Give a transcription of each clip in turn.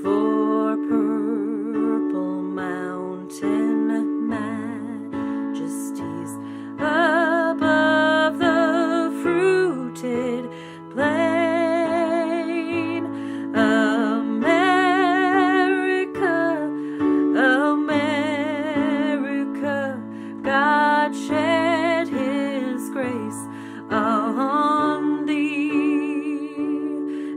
for purple mountain majesties above the fruited plain. America, America, God shed his grace on thee,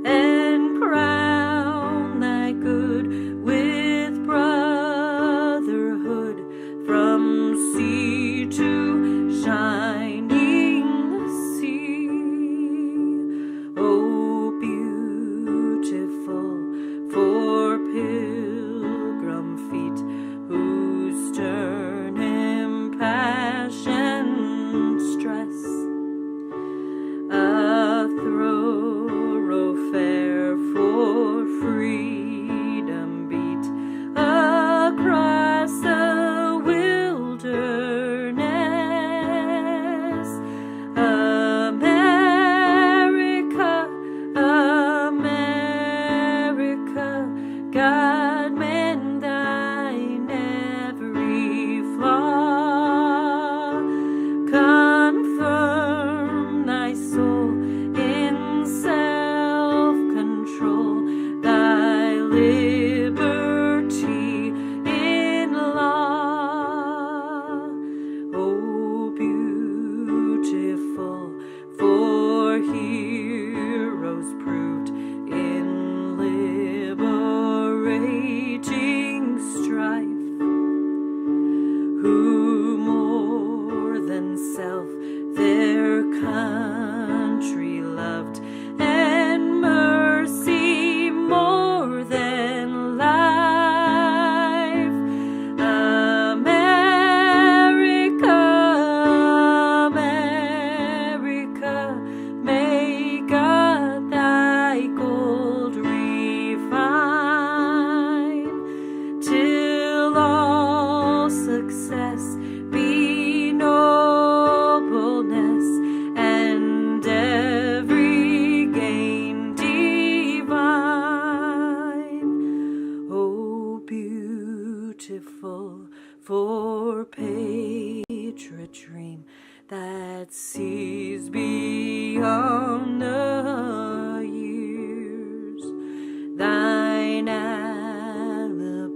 and crown thy good with brotherhood from sea to shining sea. Oh, beautiful for pilgrim feet whose stern impassioned stress a thoroughfare for freedom beat across the wilderness. America, America, God mend thine every flaw, confirm thy soul in self-control, thy liberty in law. Oh, beautiful for heroes proved in liberating strife, who more than self their country loved, and mercy more than life. America, America, may God thy gold refine, till all success be nobleness, and every gain divine. Oh, beautiful for patriot dream that sees beyond the years, thine alabaster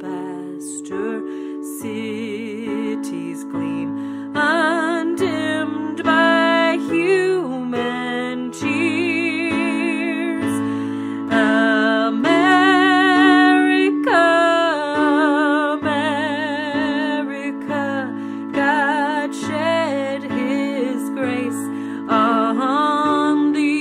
cities gleam undimmed by human tears. America, America, God shed his grace on thee.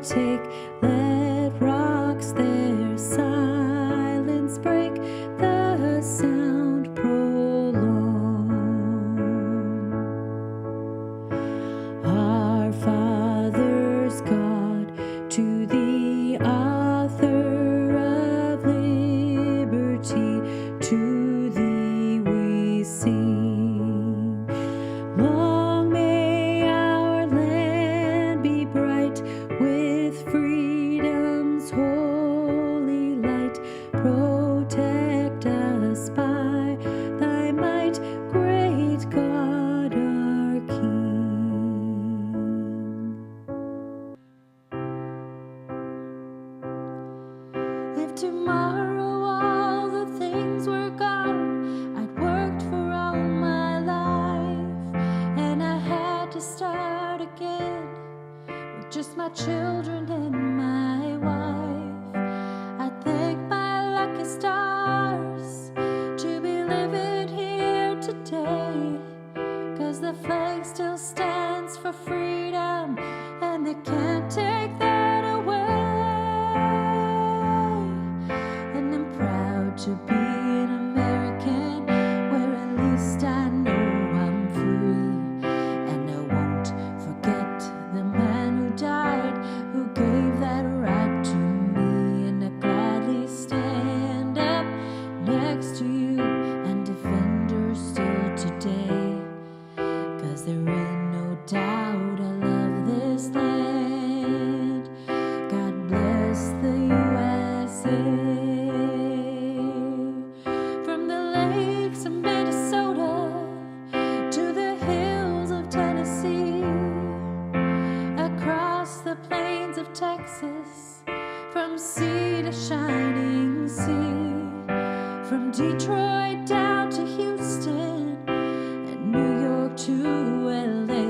overtake. Let rocks their silence break, the sound prolong. Our Father's God, to the author of liberty, to thee we sing. Long may our land be bright with freedom's holy light. Protect us by thy might, great God our King. If tomorrow all the things were gone I'd worked for all my life, and I had to start again with just my children and my wife, I thank my lucky stars to be living here today, 'cause the flag still stands for freedom and they can't take that away. And I'm proud to be an American, where at least I know I'm free. And I won't forget the man who died, who gave that right to me. And I gladly stand up next to you and defend her still today, 'cause there ain't no doubt I love this land. God bless the U.S.A. From the lakes of Minnesota to the hills of Tennessee, across the plains of Texas, from sea to shining sea, from Detroit down to Houston and New York to L.A.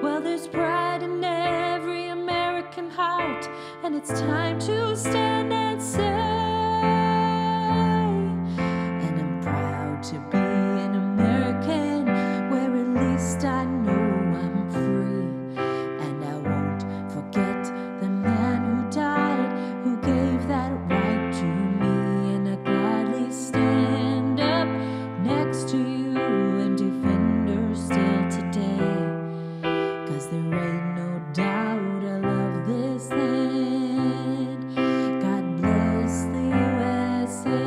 Well, there's pride in every American heart, and it's time to stand and say, and I'm proud to be an American, where at least I know I'm free. And I won't forget the man who died, who gave that right to me. And I gladly stand up next to you and defend her still today, 'cause there ain't no doubt I love this land. God bless the U.S.A.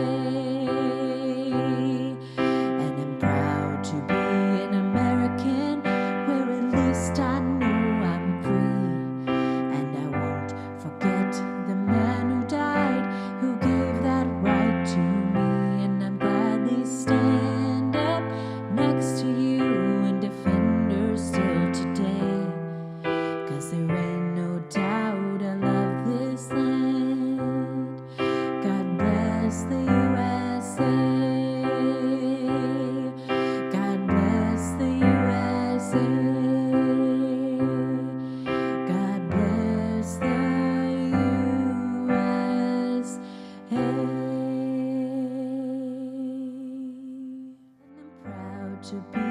And I'm proud to be an American, where at least I know I'm free. And I won't forget the man who died, who gave that right to me. And I'm gladly stand up next to you and defend her still today, 'cause there ain't no doubt I love this land. God bless the U.S.A. God bless the U.S.A. God bless the U.S.A. And I'm proud to be